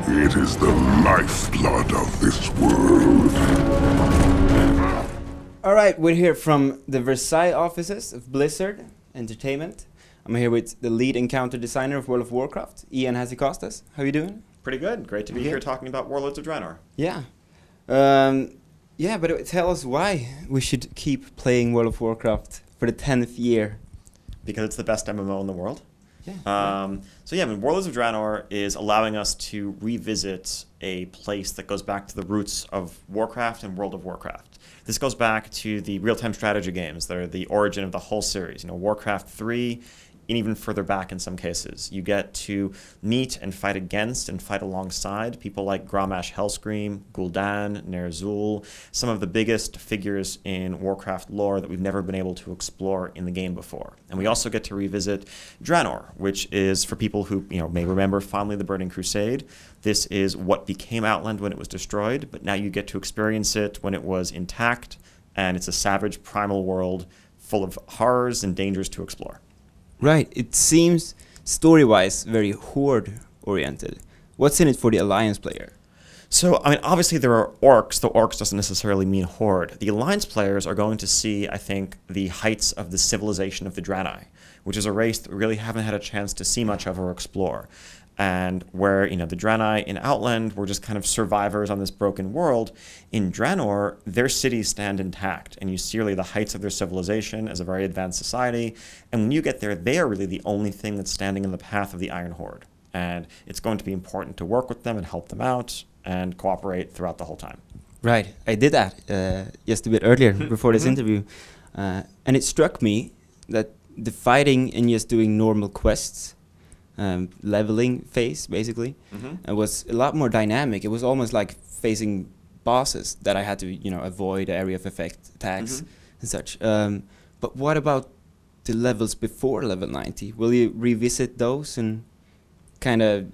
It is the lifeblood of this world. Alright, we're here from the Versailles offices of Blizzard Entertainment. I'm here with the lead encounter designer of World of Warcraft, Ian Hazzikostas. How are you doing? Pretty good. Great to be here talking about Warlords of Draenor. Yeah. Yeah, but tell us why we should keep playing World of Warcraft for the 10th year. Because it's the best MMO in the world. Yeah. So yeah, I mean, Warlords of Draenor is allowing us to revisit a place that goes back to the roots of Warcraft and World of Warcraft. This goes back to the real-time strategy games that are the origin of the whole series. You know, Warcraft 3, and even further back in some cases. You get to meet and fight against and fight alongside people like Grommash Hellscream, Gul'dan, Ner'zhul, some of the biggest figures in Warcraft lore that we've never been able to explore in the game before. And we also get to revisit Draenor, which is, for people who may remember fondly the Burning Crusade, this is what became Outland when it was destroyed, but now you get to experience it when it was intact, and it's a savage primal world full of horrors and dangers to explore. Right, it seems story-wise very horde-oriented. What's in it for the Alliance player? So, I mean, obviously there are orcs, though orcs doesn't necessarily mean horde. The Alliance players are going to see, I think, the heights of the civilization of the Draenei, which is a race that we really haven't had a chance to see much of or explore. And where, the Draenei in Outland were just kind of survivors on this broken world, in Draenor, their cities stand intact, and you see really the heights of their civilization as a very advanced society. And when you get there, they are really the only thing that's standing in the path of the Iron Horde. And it's going to be important to work with them and help them out and cooperate throughout the whole time. Right, I did that just a bit earlier before this interview. And it struck me that the fighting and just doing normal quests, leveling phase basically, it was a lot more dynamic. It was almost like facing bosses that I had to avoid area of effect attacks and such. But what about the levels before level 90? Will you revisit those and kind of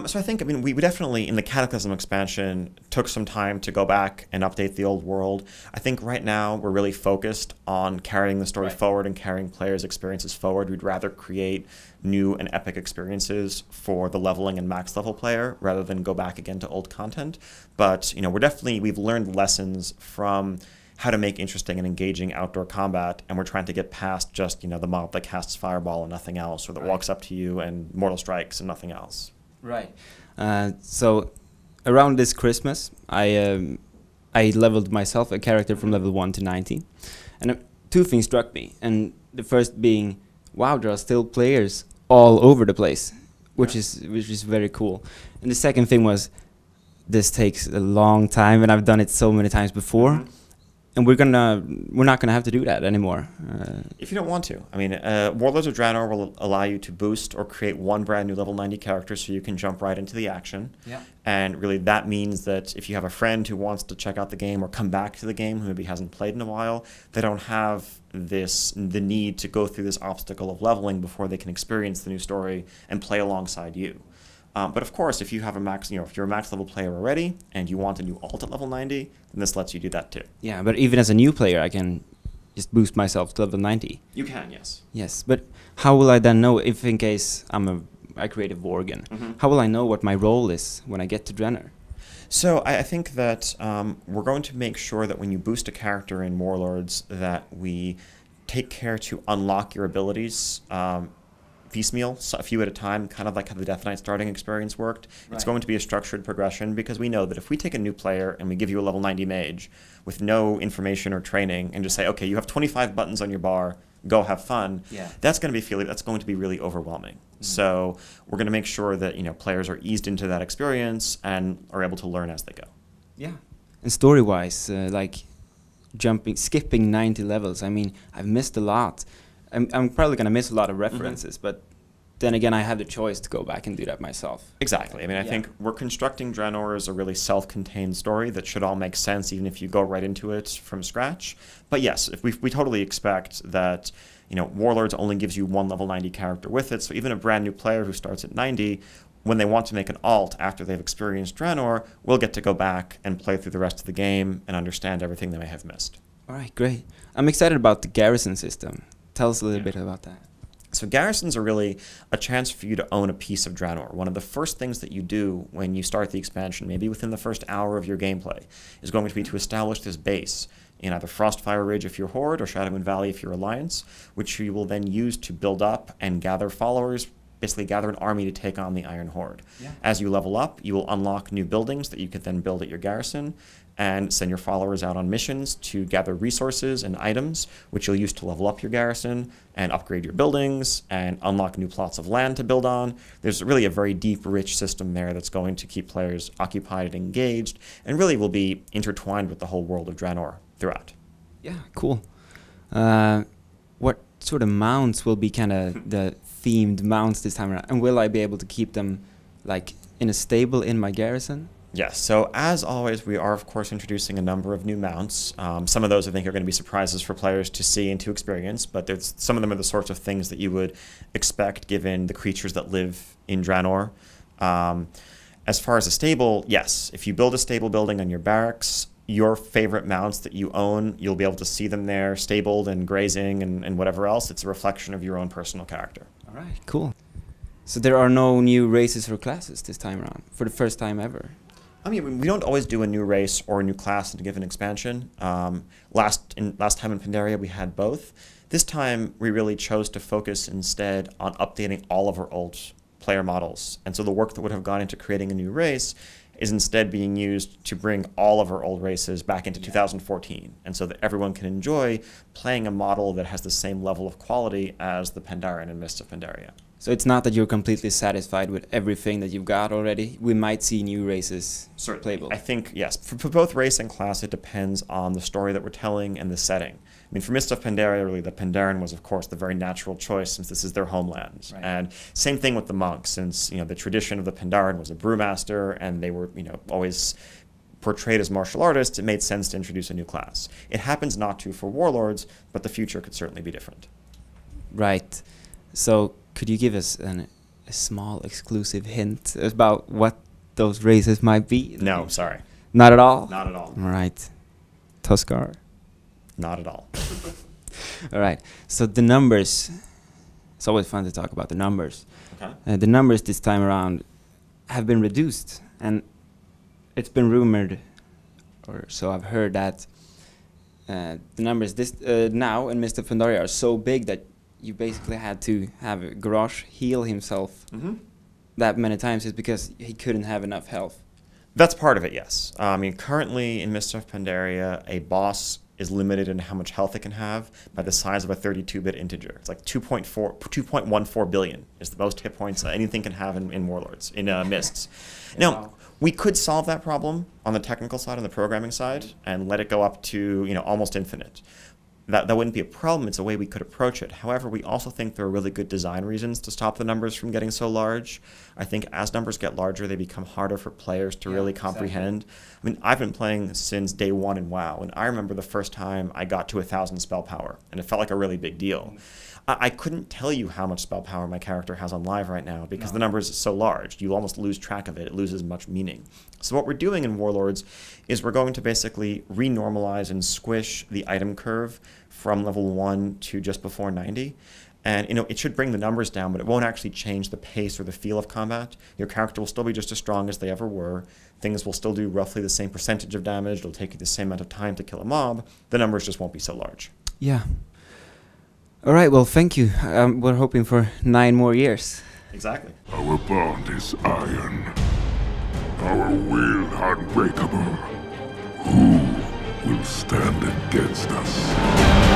so I think, we definitely, in the Cataclysm expansion, took some time to go back and update the old world. I think right now we're really focused on carrying the story forward and carrying players' experiences forward. We'd rather create new and epic experiences for the leveling and max level player rather than go back again to old content. But, we've learned lessons from how to make interesting and engaging outdoor combat, and we're trying to get past just, the mob that casts Fireball and nothing else, or that walks up to you and Mortal Strikes and nothing else. Right. So around this Christmas, I leveled myself a character from level 1 to 19. And two things struck me. And the first being, wow, there are still players all over the place, which is very cool. And the second thing was, this takes a long time, and I've done it so many times before. And we're not gonna have to do that anymore. If you don't want to. Warlords of Draenor will allow you to boost or create one brand new level 90 character so you can jump right into the action. Yeah. And really that means that if you have a friend who wants to check out the game or come back to the game who maybe hasn't played in a while, they don't have the need to go through this obstacle of leveling before they can experience the new story and play alongside you. But of course, if you have if you're a max level player already and you want a new alt at level 90, then this lets you do that too. Yeah, but even as a new player, I can just boost myself to level 90. You can, yes. Yes, but how will I then know if, in case I create a Worgen, how will I know what my role is when I get to Draenor? So I think that we're going to make sure that when you boost a character in Warlords, that we take care to unlock your abilities piecemeal, so a few at a time, kind of like how the Death Knight starting experience worked. Right. It's going to be a structured progression because we know that if we take a new player and we give you a level 90 mage with no information or training and just say, okay, you have 25 buttons on your bar, go have fun, that's going to be really overwhelming. So we're going to make sure that players are eased into that experience and are able to learn as they go. Yeah. And story-wise, skipping 90 levels, I've missed a lot. I'm probably going to miss a lot of references, but then again, I have the choice to go back and do that myself. Exactly. I think we're constructing Draenor as a really self-contained story that should all make sense even if you go right into it from scratch. But yes, if we totally expect that Warlords only gives you one level 90 character with it, so even a brand new player who starts at 90, when they want to make an alt after they've experienced Draenor, will get to go back and play through the rest of the game and understand everything they may have missed. All right, great. I'm excited about the Garrison system. Tell us a little bit about that. So garrisons are really a chance for you to own a piece of Draenor. One of the first things that you do when you start the expansion, maybe within the first hour of your gameplay, is going to be to establish this base in either Frostfire Ridge if you're Horde or Shadowmoon Valley if you're Alliance, which you will then use to build up and gather followers, basically gather an army to take on the Iron Horde. Yeah. As you level up, you will unlock new buildings that you can then build at your garrison and send your followers out on missions to gather resources and items, which you'll use to level up your garrison and upgrade your buildings and unlock new plots of land to build on. There's really a very deep, rich system there that's going to keep players occupied and engaged and really will be intertwined with the whole world of Draenor throughout. Yeah, cool. What sort of mounts will be kind of the themed mounts this time around? And will I be able to keep them like in a stable in my garrison? Yes, so as always, we are, of course, introducing a number of new mounts. Some of those, I think, are going to be surprises for players to see and to experience, but some of them are the sorts of things that you would expect given the creatures that live in Draenor. As far as a stable, yes, if you build a stable building on your barracks, your favorite mounts that you own, you'll be able to see them there, stabled and grazing and whatever else. It's a reflection of your own personal character. All right, cool. So there are no new races or classes this time around, for the first time ever? I mean, we don't always do a new race or a new class in a given expansion. Last time in Pandaria, we had both. This time, we really chose to focus instead on updating all of our old player models. And so the work that would have gone into creating a new race is instead being used to bring all of our old races back into 2014. And so that everyone can enjoy playing a model that has the same level of quality as the Pandaren and Mists of Pandaria. So it's not that you're completely satisfied with everything that you've got already. We might see new races playable. I think, yes. For both race and class, it depends on the story that we're telling and the setting. I mean, for Mists of Pandaria, really, the Pandaren was, of course, the very natural choice since this is their homeland. Right. And same thing with the monks, since the tradition of the Pandaren was a brewmaster, and they were always portrayed as martial artists. It made sense to introduce a new class. It happens not to for Warlords, but the future could certainly be different. Right. So could you give us a small exclusive hint about what those races might be? No, sorry. Not at all? Not at all. All right. Tuskar? Not at all. All right. So the numbers, it's always fun to talk about the numbers. Okay. The numbers this time around have been reduced, and it's been rumored, or so I've heard, that the numbers now in Mist of Pandaria are so big that you basically had to have Garrosh heal himself that many times just because he couldn't have enough health. That's part of it, yes. I mean, currently in Mists of Pandaria, a boss is limited in how much health it can have by the size of a 32-bit integer. It's like 2.14 billion is the most hit points anything can have in Warlords, in Mists. Now, we could solve that problem on the technical side, on the programming side, and let it go up to almost infinite. That wouldn't be a problem. It's a way we could approach it. However, we also think there are really good design reasons to stop the numbers from getting so large. I think as numbers get larger, they become harder for players to really comprehend. Exactly. I mean, I've been playing since day one in WoW, and I remember the first time I got to 1,000 spell power, and it felt like a really big deal. I couldn't tell you how much spell power my character has on live right now because the number is so large. You almost lose track of it. It loses much meaning. So what we're doing in Warlords is we're going to basically renormalize and squish the item curve from level 1 to just before 90. And it should bring the numbers down, but it won't actually change the pace or the feel of combat. Your character will still be just as strong as they ever were. Things will still do roughly the same percentage of damage. It'll take you the same amount of time to kill a mob. The numbers just won't be so large. Yeah. All right, well, thank you. We're hoping for 9 more years. Exactly. Our bond is iron. Our will unbreakable. Who will stand against us?